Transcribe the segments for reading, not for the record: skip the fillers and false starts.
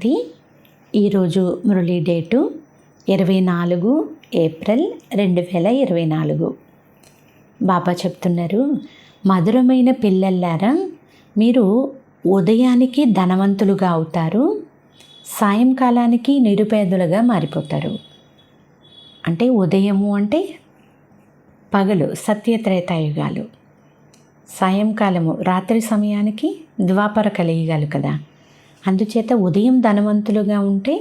శాంతి. ఈరోజు Murali date 24 April 2024. బాబా చెప్తున్నారు, మధురమైన పిల్లల్లారా, మీరు ఉదయానికి ధనవంతులుగా అవుతారు, సాయంకాలానికి నిరుపేదలుగా మారిపోతారు. అంటే ఉదయము అంటే పగలు సత్యత్రేతాయుగాలు, సాయంకాలము రాత్రి సమయానికి ద్వాపర కలియుగాలు కదా. అందుచేత ఉదయం ధనవంతులుగా ఉంటే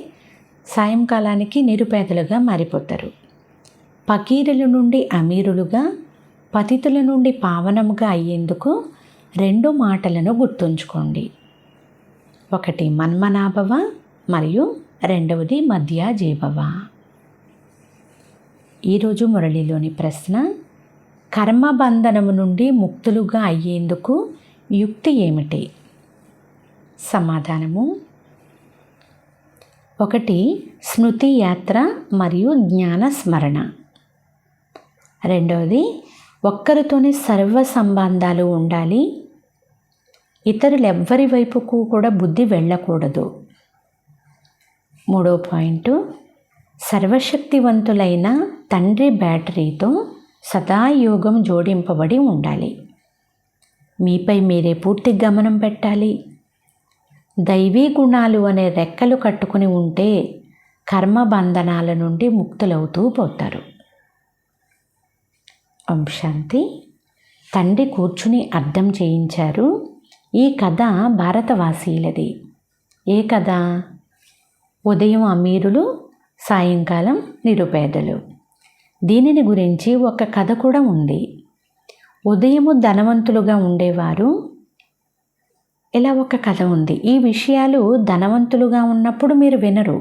సాయంకాలానికి నిరుపేదలుగా మారిపోతారు. పకీరుల నుండి అమీరులుగా, పతితుల నుండి పావనముగా అయ్యేందుకు 2 మాటలను గుర్తుంచుకోండి. ఒకటి మన్మనాభవ మరియు రెండవది మధ్యాజీభవ. ఈరోజు మురళిలోని ప్రశ్న, కర్మబంధనము నుండి ముక్తులుగా అయ్యేందుకు యుక్తి ఏమిటి? సమాధానము, 1 స్మృతి యాత్ర మరియు జ్ఞాన స్మరణ. రెండవది, ఒక్కరితోనే సర్వ సంబంధాలు ఉండాలి, ఇతరులెవ్వరి వైపుకు కూడా బుద్ధి వెళ్ళకూడదు. 3వ పాయింట్, సర్వశక్తివంతులైన తండ్రి బ్యాటరీతో సదా యోగం జోడింపబడి ఉండాలి. మీపై మీరే పూర్తి గమనం పెట్టాలి. దైవీ గుణాలు అనే రెక్కలు కట్టుకుని ఉంటే కర్మబంధనాల నుండి ముక్తులవుతూ పోతారు. ఓం శాంతి. తండ్రి కూర్చుని అర్థం చేయించారు. ఈ కథ భారతవాసీలది. ఏ కథ? ఉదయం అమీరులు, సాయంకాలం నిరుపేదలు. దీనిని గురించి ఒక కథ కూడా ఉంది. ఉదయము ధనవంతులుగా ఉండేవారు. ఇలా ఒక కథ ఉంది. ఈ విషయాలు ధనవంతులుగా ఉన్నప్పుడు మీరు వినరు.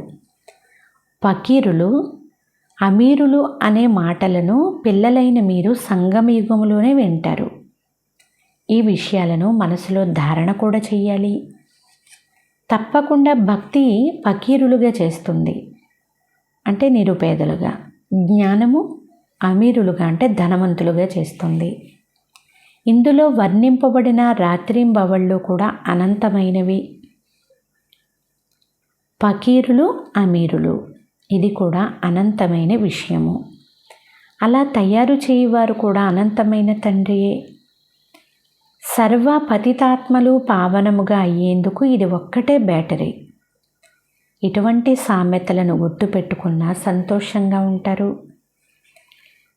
పకీరులు, అమీరులు అనే మాటలను పిల్లలైన మీరు సంగమయుగంలోనే వింటారు. ఈ విషయాలను మనసులో ధారణ కూడా చెయ్యాలి. తప్పకుండా భక్తి పకీరులుగా చేస్తుంది, అంటే నిరుపేదలుగా. జ్ఞానము అమీరులుగా, అంటే ధనవంతులుగా చేస్తుంది. ఇందులో వర్ణింపబడిన రాత్రింబవళ్ళు కూడా అనంతమైనవి. పకీరులు, అమీరులు, ఇది కూడా అనంతమైన విషయము. అలా తయారు చేయవారు కూడా అనంతమైన తండ్రియే. సర్వ పతితాత్మలు పావనముగా అయ్యేందుకు ఇది ఒక్కటే బ్యాటరీ. ఇటువంటి సామెతలను గుర్తుపెట్టుకున్న సంతోషంగా ఉంటారు.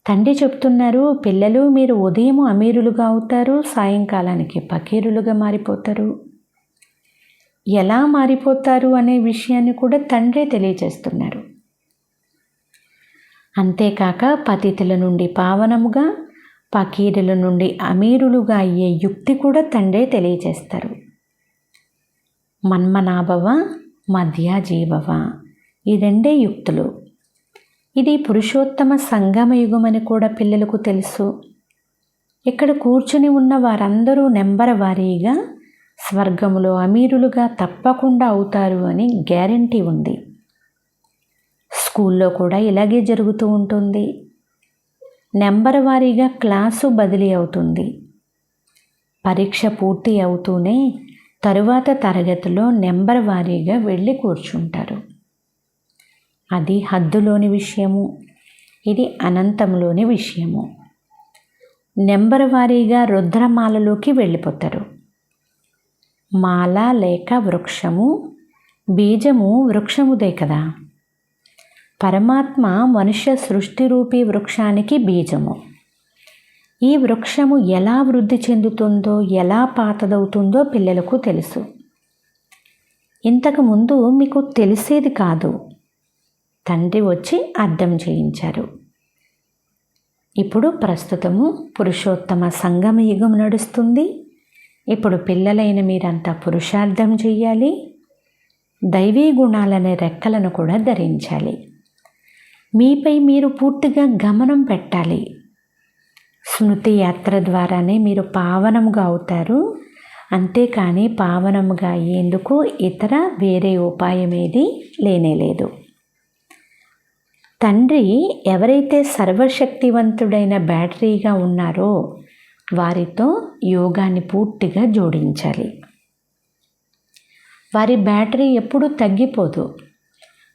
తండ్రి చెప్తున్నారు, పిల్లలు, మీరు ఉదయం అమీరులుగా అవుతారు, సాయంకాలానికి పకీరులుగా మారిపోతారు. ఎలా మారిపోతారు అనే విషయాన్ని కూడా తండ్రే తెలియజేస్తున్నారు. అంతేకాక పతితుల నుండి పావనముగా, పకీరుల నుండి అమీరులుగా అయ్యే యుక్తి కూడా తండ్రే తెలియజేస్తారు. మన్మనాభవ, మధ్యాజీభవ, ఈ 2 యుక్తులు. ఇది పురుషోత్తమ సంగమయుగం అని కూడా పిల్లలకు తెలుసు. ఇక్కడ కూర్చుని ఉన్న వారందరూ నెంబర్ వారీగా స్వర్గములో అమీరులుగా తప్పకుండా అవుతారు అని గ్యారంటీ ఉంది. స్కూల్లో కూడా ఇలాగే జరుగుతూ ఉంటుంది. నెంబర్ వారీగా క్లాసు బదిలీ అవుతుంది. పరీక్ష పూర్తి అవుతూనే తరువాత తరగతిలో నెంబర్ వారీగా వెళ్ళి కూర్చుంటారు. అది హద్దులోని విషయము, ఇది అనంతంలోని విషయము. నెంబర్ వారీగా రుద్రమాలలోకి వెళ్ళిపోతారు. మాల లేక వృక్షము, బీజము వృక్షముదే కదా. పరమాత్మ మనుష్య సృష్టి రూపీ వృక్షానికి బీజము. ఈ వృక్షము ఎలా వృద్ధి చెందుతుందో, ఎలా పాతదవుతుందో పిల్లలకు తెలుసు. ఇంతకుముందు మీకు తెలిసేది కాదు. తండ్రి వచ్చి అర్థం చేయించారు. ఇప్పుడు ప్రస్తుతము పురుషోత్తమ సంగమయుగం నడుస్తుంది. ఇప్పుడు పిల్లలైన మీరంతా పురుషార్థం చెయ్యాలి. దైవీ గుణాలనే రెక్కలను కూడా ధరించాలి. మీపై మీరు పూర్తిగా గమనం పెట్టాలి. స్మృతి యాత్ర ద్వారానే మీరు పావనముగా అవుతారు. అంతేకాని పావనముగా అయ్యేందుకు ఇతర వేరే ఉపాయమేది లేనేలేదు. తండ్రి ఎవరైతే సర్వశక్తివంతుడైన బ్యాటరీగా ఉన్నారో వారితో యోగాన్ని పూర్తిగా జోడించాలి. వారి బ్యాటరీ ఎప్పుడూ తగ్గిపోదు.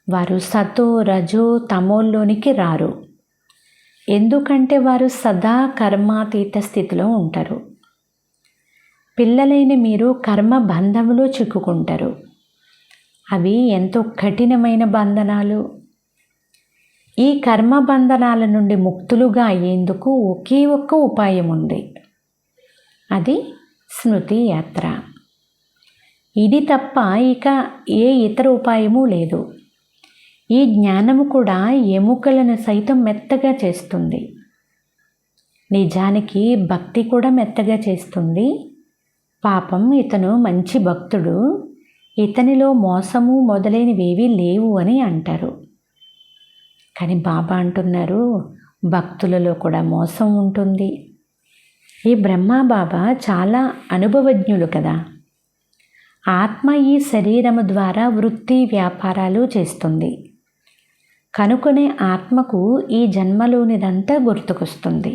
వారు సతో రజో తమోల్లోనికి రారు. ఎందుకంటే వారు సదా కర్మాతీత స్థితిలో ఉంటారు. పిల్లలైన మీరు కర్మ బంధంలో చిక్కుకుంటారు. అవి ఎంతో కఠినమైన బంధనాలు. ఈ కర్మ బంధనాల నుండి ముక్తులుగా అయ్యేందుకు ఒకే ఒక్క ఉపాయం ఉంది. అది స్మృతి యాత్ర. ఇది తప్ప ఇక ఏ ఇతర ఉపాయము లేదు. ఈ జ్ఞానము కూడా ఎముకలను సైతం మెత్తగా చేస్తుంది. నిజానికి భక్తి కూడా మెత్తగా చేస్తుంది. పాపం ఇతను మంచి భక్తుడు, ఇతనిలో మోసము మొదలైనవేవీ లేవు అని అంటారు. కానీ బాబా అంటున్నారు, భక్తులలో కూడా మోసం ఉంటుంది. ఈ బ్రహ్మ బాబా చాలా అనుభవజ్ఞులు కదా. ఆత్మ ఈ శరీరము ద్వారా వృత్తి వ్యాపారాలు చేస్తుంది. కనుకొనే ఆత్మకు ఈ జన్మలోనిదంతా గుర్తుకొస్తుంది.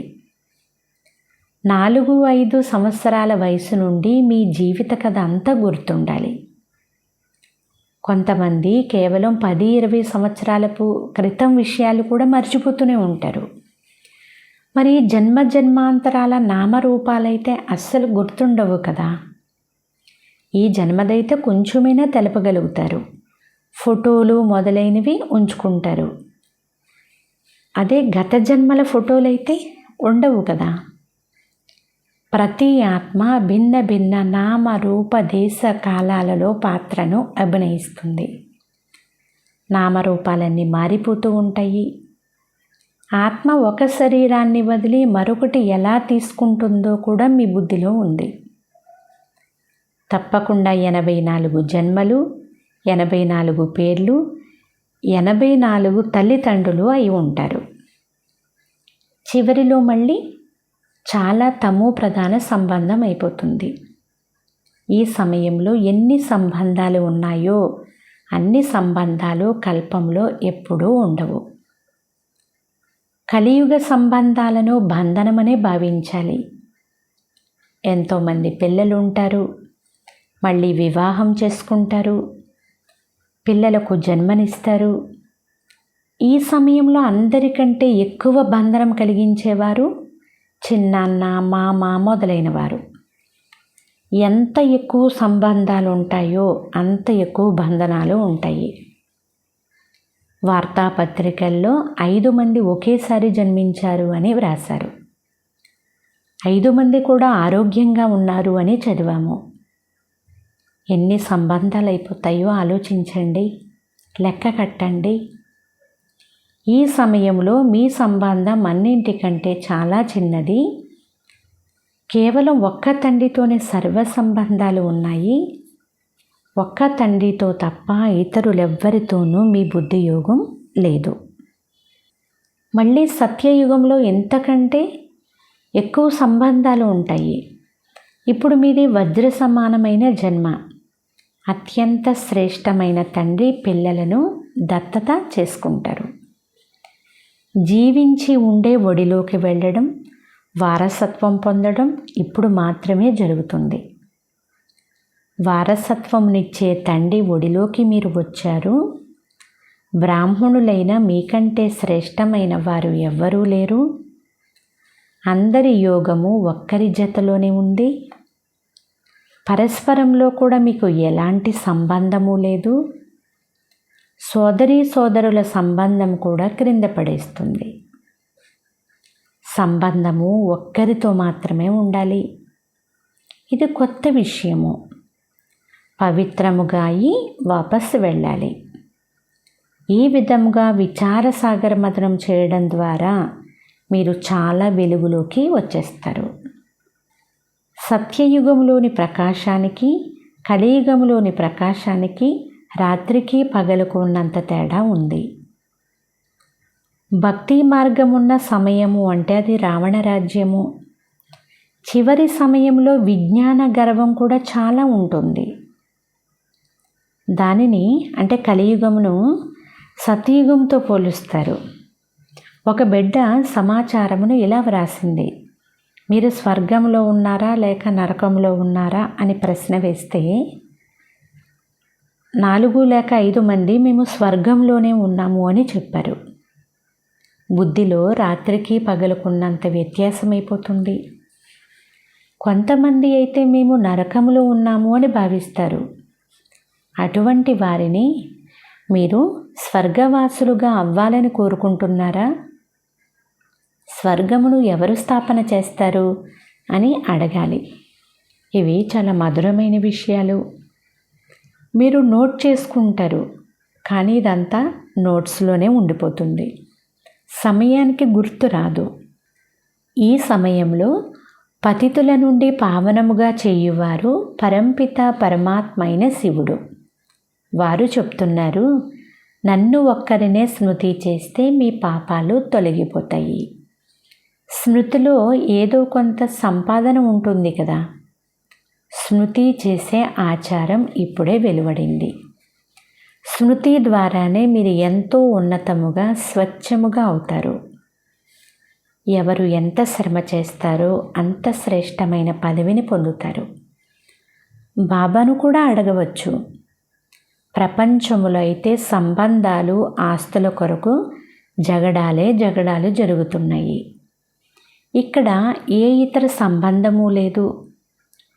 4-5 సంవత్సరాల వయసు నుండి మీ జీవిత కథ అంతా గుర్తుండాలి. కొంతమంది కేవలం 10-20 సంవత్సరాలకు క్రితం విషయాలు కూడా మర్చిపోతూనే ఉంటారు. మరి జన్మాంతరాల నామరూపాలైతే అస్సలు గుర్తుండవు కదా. ఈ జన్మదైతే కొంచెమైనా తెలపగలుగుతారు. ఫోటోలు మొదలైనవి ఉంచుకుంటారు. అదే గత జన్మల ఫోటోలైతే ఉండవు కదా. ప్రతి ఆత్మ భిన్న భిన్న నామ రూప దేశ కాలాలలో పాత్రను అభినయిస్తుంది. నామరూపాలన్నీ మారిపోతూ ఉంటాయి. ఆత్మ ఒక శరీరాన్ని వదిలి మరొకటి ఎలా తీసుకుంటుందో కూడా మీ బుద్ధిలో ఉంది. తప్పకుండా 84 జన్మలు, 84 పేర్లు, 84 తల్లిదండ్రులు అయి ఉంటారు. చివరిలో మళ్ళీ చాలా తమో ప్రధాన సంబంధం అయిపోతుంది. ఈ సమయంలో ఎన్ని సంబంధాలు ఉన్నాయో అన్ని సంబంధాలు కల్పంలో ఎప్పుడూ ఉండవు. కలియుగ సంబంధాలను బంధనమనే భావించాలి. ఎంతోమంది పిల్లలు ఉంటారు, మళ్ళీ వివాహం చేసుకుంటారు, పిల్లలకు జన్మనిస్తారు. ఈ సమయంలో అందరికంటే ఎక్కువ బంధనం కలిగించేవారు చిన్నాన్న, మామ మొదలైన వారు. ఎంత ఎక్కువ సంబంధాలు ఉంటాయో అంత ఎక్కువ బంధనాలు ఉంటాయి. వార్తాపత్రికల్లో 5 మంది ఒకేసారి జన్మించారు అని వ్రాశారు. 5 మంది కూడా ఆరోగ్యంగా ఉన్నారు అని చదివాము. ఎన్ని సంబంధాలు అయిపోతాయో ఆలోచించండి, లెక్క కట్టండి. ఈ సమయంలో మీ సంబంధం అన్నింటికంటే చాలా చిన్నది. కేవలం ఒక్క తండ్రితోనే సర్వ సంబంధాలు ఉన్నాయి. ఒక్క తండ్రితో తప్ప ఇతరులెవ్వరితోనూ మీ బుద్ధియోగం లేదు. మళ్ళీ సత్యయుగంలో ఎంతకంటే ఎక్కువ సంబంధాలు ఉంటాయి. ఇప్పుడు మీది వజ్ర సమానమైన జన్మ. అత్యంత శ్రేష్టమైన తండ్రి పిల్లలను దత్తత చేసుకుంటారు. జీవించి ఉండే ఒడిలోకి వెళ్ళడం, వారసత్వం పొందడం ఇప్పుడు మాత్రమే జరుగుతుంది. వారసత్వంనిచ్చే తండ్రి ఒడిలోకి మీరు వచ్చారు. బ్రాహ్మణులైన మీకంటే శ్రేష్టమైన వారు ఎవ్వరూ లేరు. అందరి యోగము ఒక్కరి జతలోనే ఉంది. పరస్పరంలో కూడా మీకు ఎలాంటి సంబంధము లేదు. సోదరుల సంబంధం కూడా క్రింద పడేస్తుంది. సంబంధము ఒక్కరితో మాత్రమే ఉండాలి. ఇది కొత్త విషయము. పవిత్రముగా అయి వాపస్ వెళ్ళాలి. ఈ విధముగా విచారసాగర మథనం చేయడం ద్వారా మీరు చాలా వెలుగులోకి వచ్చేస్తారు. సత్యయుగంలోని ప్రకాశానికి, కలియుగంలోని ప్రకాశానికి రాత్రికి పగలకు ఉన్నంత తేడా ఉంది. భక్తి మార్గం ఉన్న సమయము అంటే అది రావణ రాజ్యము. చివరి సమయంలో విజ్ఞాన గర్వం కూడా చాలా ఉంటుంది. దానిని అంటే కలియుగమును సతయుగంతో పోలుస్తారు. ఒక బిడ్డ సమాచారమును ఇలా వ్రాసింది, మీరు స్వర్గంలో ఉన్నారా లేక నరకంలో ఉన్నారా అని ప్రశ్న వేస్తే 4 లేక 5 మంది మేము స్వర్గంలోనే ఉన్నాము అని చెప్పారు. బుద్ధిలో రాత్రికి పగలుకున్నంత వ్యత్యాసమైపోతుంది. కొంతమంది అయితే మేము నరకంలో ఉన్నాము అని భావిస్తారు. అటువంటి వారిని మీరు స్వర్గవాసులుగా అవ్వాలని కోరుకుంటున్నారా? స్వర్గమును ఎవరు స్థాపన చేస్తారు అని అడగాలి. ఇవి చాలా మధురమైన విషయాలు. మీరు నోట్ చేసుకుంటారు, కానీ ఇదంతా నోట్స్లోనే ఉండిపోతుంది. సమయానికి గుర్తు రాదు. ఈ సమయంలో పతితుల నుండి పావనముగా చేయువారు పరంపిత పరమాత్మైన శివుడు. వారు చెప్తున్నారు, నన్ను ఒక్కరినే స్మృతి చేస్తే మీ పాపాలు తొలగిపోతాయి. స్మృతిలో ఏదో కొంత సంపాదన ఉంటుంది కదా. స్మృతి చేసే ఆచారం ఇప్పుడే వెలువడింది. స్మృతి ద్వారానే మీరు ఎంతో ఉన్నతముగా స్వచ్ఛముగా అవుతారు. ఎవరు ఎంత శ్రమ చేస్తారో అంత శ్రేష్టమైన పదవిని పొందుతారు. బాబాను కూడా అడగవచ్చు. ప్రపంచములో అయితే సంబంధాలు, ఆస్తుల కొరకు జగడాలు జరుగుతున్నాయి. ఇక్కడ ఏ ఇతర సంబంధము లేదు.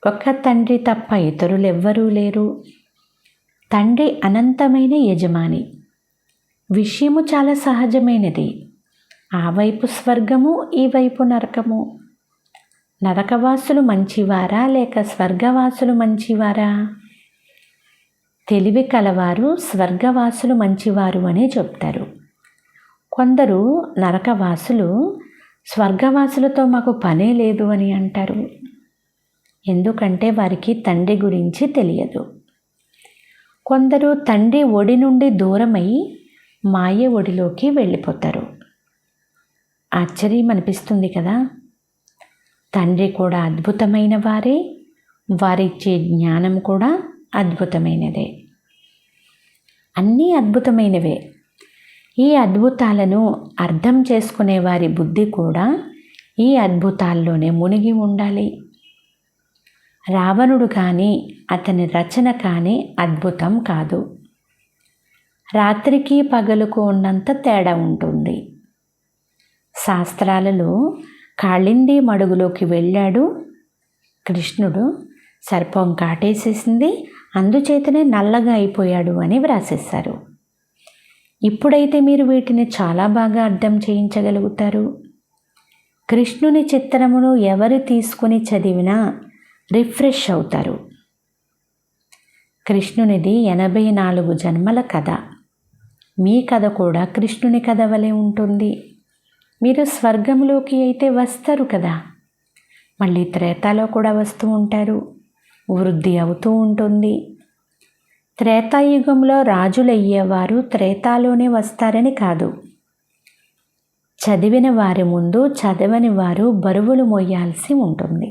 ఒక్క తండ్రి తప్ప ఇతరులెవ్వరూ లేరు. తండ్రి అనంతమైన యజమాని. విషయము చాలా సహజమైనది. ఆ వైపు స్వర్గము, ఈ వైపు నరకము. నరకవాసులు మంచివారా లేక స్వర్గవాసులు మంచివారా? తెలివి కలవారు స్వర్గవాసులు మంచివారు అని చెప్తారు. కొందరు నరకవాసులు స్వర్గవాసులతో మాకు పనే లేదు అని అంటారు. ఎందుకంటే వారికి తండ్రి గురించి తెలియదు. కొందరు తండ్రి ఒడి నుండి దూరమై మాయ ఒడిలోకి వెళ్ళిపోతారు. ఆశ్చర్యం అనిపిస్తుంది కదా. తండ్రి కూడా అద్భుతమైన వారే, వారిచ్చే జ్ఞానం కూడా అద్భుతమైనదే. అన్నీ అద్భుతమైనవే. ఈ అద్భుతాలను అర్థం చేసుకునే వారి బుద్ధి కూడా ఈ అద్భుతాల్లోనే మునిగి ఉండాలి. రావణుడు కానీ అతని రచన కానీ అద్భుతం కాదు. రాత్రికి పగలుకు ఉన్నంత తేడా ఉంటుంది. శాస్త్రాలలో కాళింది మడుగులోకి వెళ్ళాడు కృష్ణుడు, సర్పం కాటేసేసింది, అందుచేతనే నల్లగా అయిపోయాడు అని వ్రాసేశారు. ఇప్పుడైతే మీరు వీటిని చాలా బాగా అర్థం చేయించగలుగుతారు. కృష్ణుని చిత్రమును ఎవరు తీసుకుని చదివినా రిఫ్రెష్ అవుతారు. కృష్ణునిది 84 జన్మల కథ. మీ కథ కూడా కృష్ణుని కథ వలె ఉంటుంది. మీరు స్వర్గంలోకి అయితే వస్తారు కదా, మళ్ళీ త్రేతాలో కూడా వస్తూ ఉంటారు. వృద్ధి అవుతూ ఉంటుంది. త్రేతాయుగంలో రాజులయ్యేవారు త్రేతాలోనే వస్తారని కాదు. చదివిన వారి ముందు చదవని వారు బరువులు మోయాల్సి ఉంటుంది.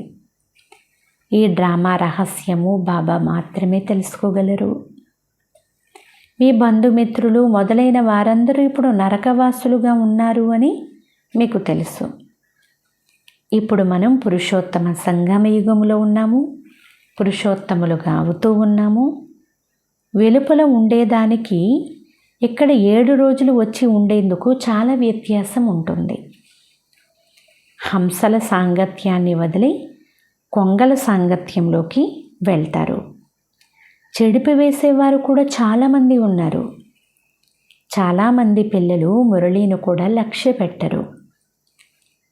ఈ డ్రామా రహస్యము బాబా మాత్రమే తెలుసుకోగలరు. మీ బంధుమిత్రులు మొదలైన వారందరూ ఇప్పుడు నరకవాసులుగా ఉన్నారు అని మీకు తెలుసు. ఇప్పుడు మనం పురుషోత్తమ సంగమ యుగంలో ఉన్నాము. పురుషోత్తములుగా అవుతూ ఉన్నాము. వెలుపల ఉండేదానికి ఇక్కడ 7 రోజులు వచ్చి ఉండేందుకు చాలా వ్యత్యాసం ఉంటుంది. హంసల సాంగత్యాన్ని వదిలి కొంగల సాంగత్యంలోకి వెళ్తారు. చెడిపివేసేవారు కూడా చాలామంది ఉన్నారు. చాలామంది పిల్లలు మురళీని కూడా లక్ష్య పెట్టరు.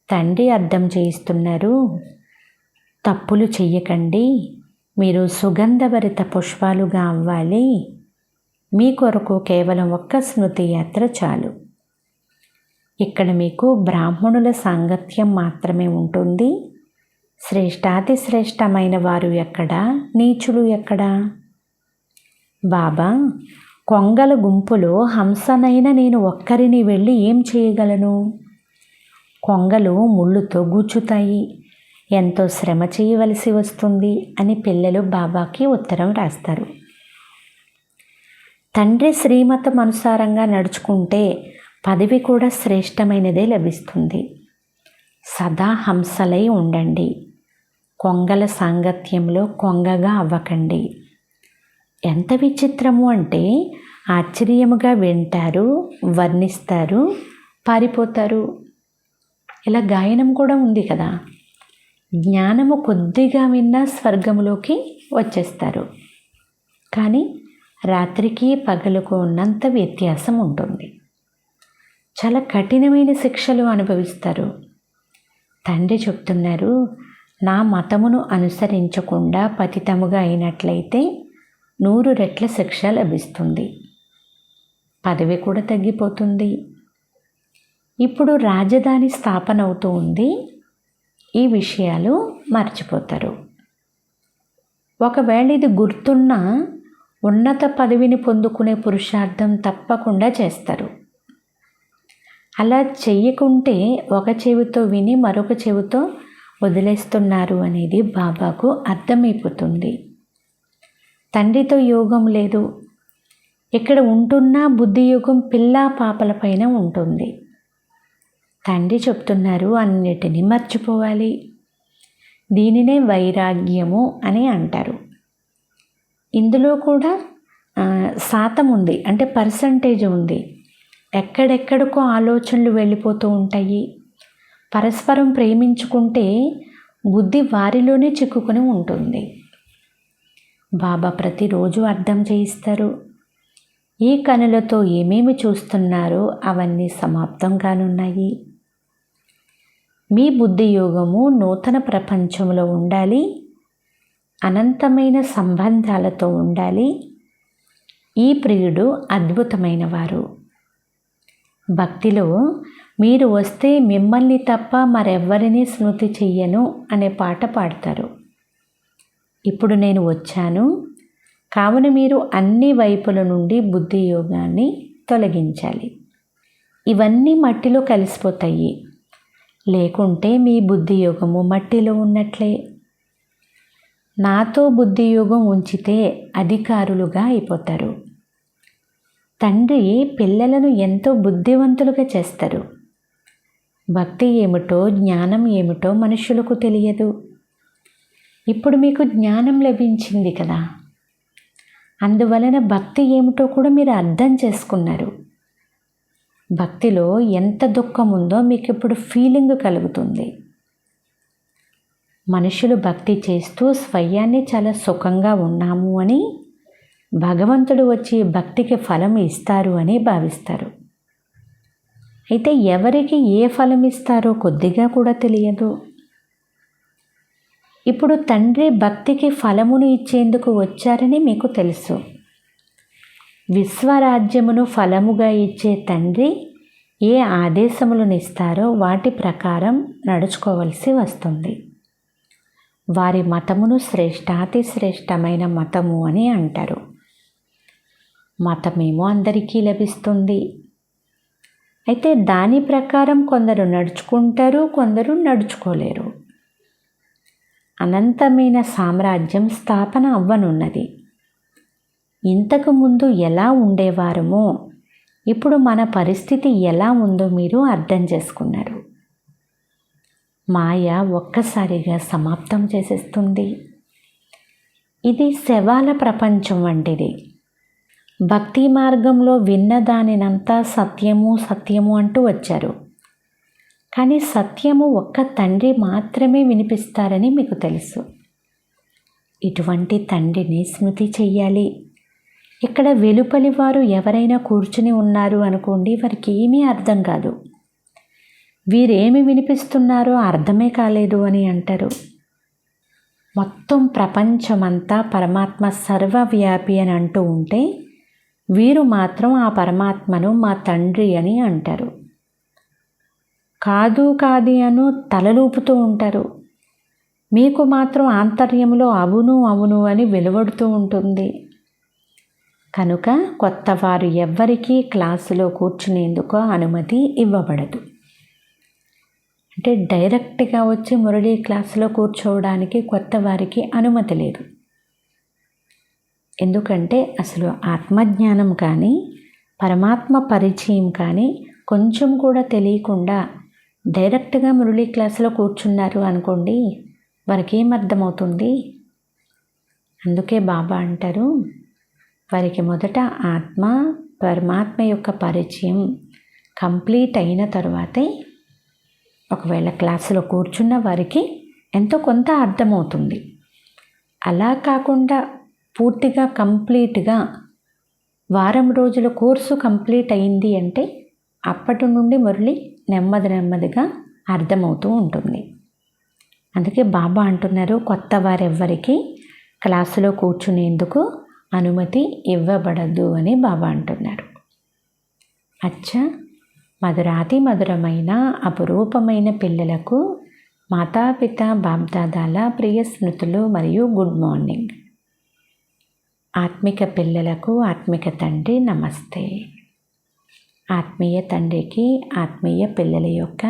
తండ్రి అర్థం చేయిస్తున్నారు, తప్పులు చెయ్యకండి, మీరు సుగంధభరిత పుష్పాలుగా అవ్వాలి. మీ కొరకు కేవలం ఒక్క స్మృతి యాత్ర చాలు. ఇక్కడ మీకు బ్రాహ్మణుల సాంగత్యం మాత్రమే ఉంటుంది. శ్రేష్టాతి శ్రేష్టమైన వారు ఎక్కడా, నీచులు ఎక్కడా? బాబా, కొంగల గుంపులో హంసనైన నేను ఒక్కరిని వెళ్ళి ఏం చేయగలను? కొంగలు ముళ్ళుతో గుచ్చుతాయి, ఎంతో శ్రమ చేయవలసి వస్తుంది అని పిల్లలు బాబాకి ఉత్తరం రాస్తారు. తండ్రి శ్రీమతం అనుసారంగా నడుచుకుంటే పదవి కూడా శ్రేష్టమైనదే లభిస్తుంది. సదా హంసలై ఉండండి. కొంగల సాంగత్యంలో కొంగగా అవ్వకండి. ఎంత విచిత్రము అంటే ఆశ్చర్యముగా వింటారు, వర్ణిస్తారు, పారిపోతారు. ఇలా గాయనం కూడా ఉంది కదా, జ్ఞానము కొద్దిగా విన్నా స్వర్గములోకి వచ్చేస్తారు. కానీ రాత్రికి పగలుకు ఉన్నంత వ్యత్యాసం ఉంటుంది. చాలా కఠినమైన శిక్షలు అనుభవిస్తారు. తండ్రి చెప్తున్నారు, నా మతమును అనుసరించకుండా పతితముగా అయినట్లయితే 100 రెట్ల శిక్ష లభిస్తుంది, పదవి కూడా తగ్గిపోతుంది. ఇప్పుడు రాజధాని స్థాపన అవుతూ ఉంది, ఈ విషయాలు మర్చిపోతారు. ఒకవేళ ఇది గుర్తున్నా ఉన్నత పదవిని పొందుకునే పురుషార్థం తప్పకుండా చేస్తారు. అలా చెయ్యకుంటే ఒక చెవితో విని మరొక చెవితో వదిలేస్తున్నారు అనేది బాబాకు అర్థమైపోతుంది. తండ్రితో యోగం లేదు. ఇక్కడ ఉంటున్న బుద్ధి యోగం పిల్లా పాపల పైన ఉంటుంది. తండ్రి చెప్తున్నారు, అన్నిటినీ మర్చిపోవాలి. దీనినే వైరాగ్యము అని అంటారు. ఇందులో కూడా శాతం ఉంది, అంటే పర్సంటేజ్ ఉంది. ఎక్కడెక్కడికో ఆలోచనలు వెళ్ళిపోతూ ఉంటాయి. పరస్పరం ప్రేమించుకుంటే బుద్ధి వారిలోనే చిక్కుకొని ఉంటుంది. బాబా ప్రతిరోజు అర్థం చేయిస్తారు. ఈ కనులతో ఏమేమి చూస్తున్నారో అవన్నీ సమాప్తం కానున్నాయి. మీ బుద్ధి యోగము నూతన ప్రపంచంలో ఉండాలి, అనంతమైన సంబంధాలతో ఉండాలి. ఈ ప్రియుడు అద్భుతమైన వారు. భక్తిలో మీరు వస్తే మిమ్మల్ని తప్ప మరెవ్వరినీ స్మృతి చెయ్యను అనే పాట పాడతారు. ఇప్పుడు నేను వచ్చాను, కావున మీరు అన్ని వైపుల నుండి బుద్ధి యోగాన్ని తొలగించాలి. ఇవన్నీ మట్టిలో కలిసిపోతాయి. లేకుంటే మీ బుద్ధి యోగము మట్టిలో ఉన్నట్లే. నాతో బుద్ధి యోగం ఉంచితే అధికారులుగా అయిపోతారు. తండ్రి పిల్లలను ఎంతో బుద్ధివంతులుగా చేస్తారు. భక్తి ఏమిటో జ్ఞానం ఏమిటో మనుషులకు తెలియదు. ఇప్పుడు మీకు జ్ఞానం లభించింది కదా, అందువలన భక్తి ఏమిటో కూడా మీరు అర్థం చేసుకున్నారు. భక్తిలో ఎంత దుఃఖం ఉందో మీకు ఇప్పుడు ఫీలింగ్ కలుగుతుంది. మనుషులు భక్తి చేస్తూ స్వయాన్ని చాలా సుఖంగా ఉన్నాము అని, భగవంతుడు వచ్చి భక్తికి ఫలం ఇస్తారు అని భావిస్తారు. అయితే ఎవరికి ఏ ఫలం ఇస్తారో కొద్దిగా కూడా తెలియదు. ఇప్పుడు తండ్రి భక్తికి ఫలమును ఇచ్చేందుకు వచ్చారని మీకు తెలుసు. విశ్వరాజ్యమును ఫలముగా ఇచ్చే తండ్రి ఏ ఆదేశములను ఇస్తారో వాటి ప్రకారం నడుచుకోవలసి వస్తుంది. వారి మతమును శ్రేష్టాతి శ్రేష్టమైన మతము అని అంటారు. మతమేమో అందరికీ లభిస్తుంది. అయితే దాని ప్రకారం కొందరు నడుచుకుంటారు, కొందరు నడుచుకోలేరు. అనంతమైన సామ్రాజ్యం స్థాపన అవ్వనున్నది. ఇంతకు ముందు ఎలా ఉండేవారమో ఇప్పుడు మన పరిస్థితి ఎలా ఉందో మీరు అర్థం చేసుకున్నారు. మాయ ఒక్కసారిగా సమాప్తం చేసేస్తుంది. ఇది శవాల ప్రపంచం వంటిది. భక్తి మార్గంలో విన్నదానినంతా సత్యము సత్యము అంటూ వచ్చారు. కానీ సత్యము ఒక్క తండ్రి మాత్రమే వినిపిస్తారని మీకు తెలుసు. ఇటువంటి తండ్రిని స్మృతి చెయ్యాలి. ఇక్కడ వెలుపలి వారు ఎవరైనా కూర్చుని ఉన్నారు అనుకోండి, వారికి ఏమీ అర్థం కాదు. వీరేమి వినిపిస్తున్నారో అర్థమే కాలేదు అని అంటారు. మొత్తం ప్రపంచమంతా పరమాత్మ సర్వవ్యాపి అని అంటూ ఉంటే వీరు మాత్రం ఆ పరమాత్మను మా తండ్రి అని అంటారు. కాదు కాదు అను తలలూపుతూ ఉంటారు. మీకు మాత్రం ఆంతర్యంలో అవును అవును అని వెలువడుతూ ఉంటుంది. కనుక కొత్తవారు ఎవ్వరికీ క్లాసులో కూర్చునేందుకు అనుమతి ఇవ్వబడదు. అంటే డైరెక్ట్గా వచ్చి మురళీ క్లాసులో కూర్చోవడానికి కొత్త వారికి అనుమతి లేదు. ఎందుకంటే అసలు ఆత్మజ్ఞానం కానీ పరమాత్మ పరిచయం కానీ కొంచెం కూడా తెలియకుండా డైరెక్ట్గా మురళీ క్లాసులో కూర్చున్నారు అనుకోండి, వారికి ఏమర్థమవుతుంది? అందుకే బాబా అంటారు, వారికి మొదట ఆత్మ పరమాత్మ యొక్క పరిచయం కంప్లీట్ అయిన తర్వాతే ఒకవేళ క్లాసులో కూర్చున్న వారికి ఎంతో కొంత అర్థమవుతుంది. అలా కాకుండా పూర్తిగా కంప్లీట్గా వారం రోజుల కోర్సు కంప్లీట్ అయింది అంటే అప్పటి నుండి మురళి నెమ్మదిగా అర్థమవుతూ ఉంటుంది. అందుకే బాబా అంటున్నారు, కొత్త వారెవ్వరికి క్లాసులో కూర్చునేందుకు అనుమతి ఇవ్వబడదు అని బాబా అంటున్నారు. అచ్చా, మధురాతి మధురమైన అపురూపమైన పిల్లలకు మాతాపిత బాబ్దాదాల ప్రియ స్మృతులు మరియు గుడ్ మార్నింగ్. ఆత్మిక పిల్లలకు ఆత్మిక తండ్రి నమస్తే. ఆత్మీయ తండ్రికి ఆత్మీయ పిల్లల యొక్క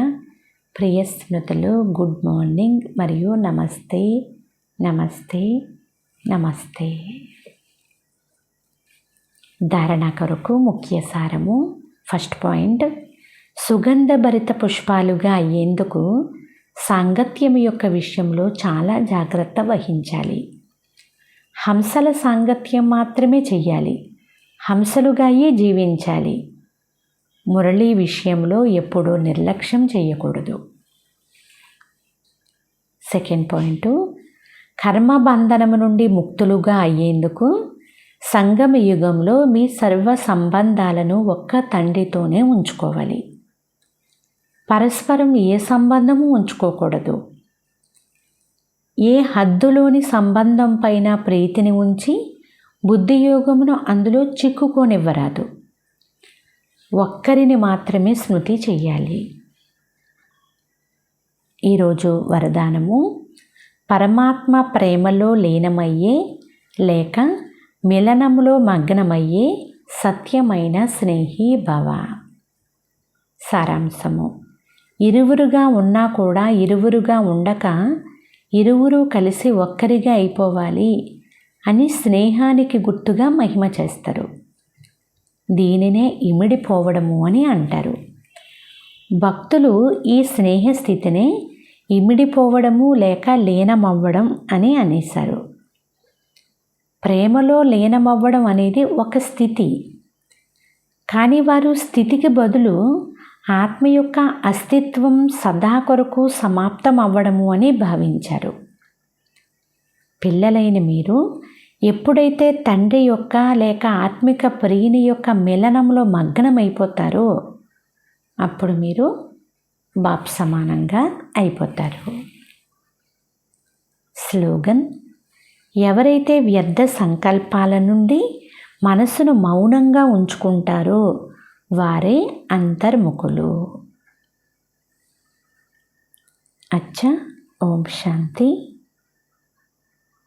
ప్రియ స్మృతులు గుడ్ మార్నింగ్ మరియు నమస్తే నమస్తే నమస్తే. ధారణ కొరకు ముఖ్య సారము. ఫస్ట్ పాయింట్, సుగంధభరిత పుష్పాలుగా అయ్యేందుకు సాంగత్యం యొక్క విషయంలో చాలా జాగ్రత్త వహించాలి. హంసల సాంగత్యం మాత్రమే చెయ్యాలి. హంసలుగాయే జీవించాలి. మురళీ విషయంలో ఎప్పుడూ నిర్లక్ష్యం చేయకూడదు. సెకండ్ పాయింట్, కర్మబంధనము నుండి ముక్తులుగా అయ్యేందుకు సంగమ యుగంలో మీ సర్వ సంబంధాలను ఒక్క తండ్రితోనే ఉంచుకోవాలి. పరస్పరం ఏ సంబంధము ఉంచుకోకూడదు. ఏ హద్దులోని సంబంధం పైన ప్రీతిని ఉంచి బుద్ధియోగమును అందులో చిక్కుకోనివ్వరాదు. ఒక్కరిని మాత్రమే స్మృతి చెయ్యాలి. ఈరోజు వరదానము, పరమాత్మ ప్రేమలో లీనమయ్యే లేక మిలనములో మగ్నమయ్యే సత్యమైన స్నేహి భవ. సారాంశము, ఇరువురుగా ఉన్నా కూడా ఇరువురుగా ఉండక ఇరువురు కలిసి ఒక్కరిగా అయిపోవాలి అని స్నేహానికి గుర్తుగా మహిమ చేస్తారు. దీనినే ఇమిడిపోవడము అని అంటారు. భక్తులు ఈ స్నేహస్థితినే ఇమిడిపోవడము లేక లీనమవ్వడం అని అనేశారు. ప్రేమలో లీనమవ్వడం అనేది ఒక స్థితి. కానీ వారు స్థితికి బదులు ఆత్మ యొక్క అస్తిత్వం సదా కొరకు సమాప్తం అవ్వడము అని భావించారు. పిల్లలైన మీరు ఎప్పుడైతే తండ్రి యొక్క లేక ఆత్మిక ప్రియుని యొక్క మిలనంలో మగ్నమైపోతారో అప్పుడు మీరు బాప్ సమానంగా అయిపోతారు. స్లోగన్, ఎవరైతే వ్యర్థ సంకల్పాల నుండి మనసును మౌనంగా ఉంచుకుంటారో వారే అంతర్ముఖులు. అచ్చా, ఓం శాంతి.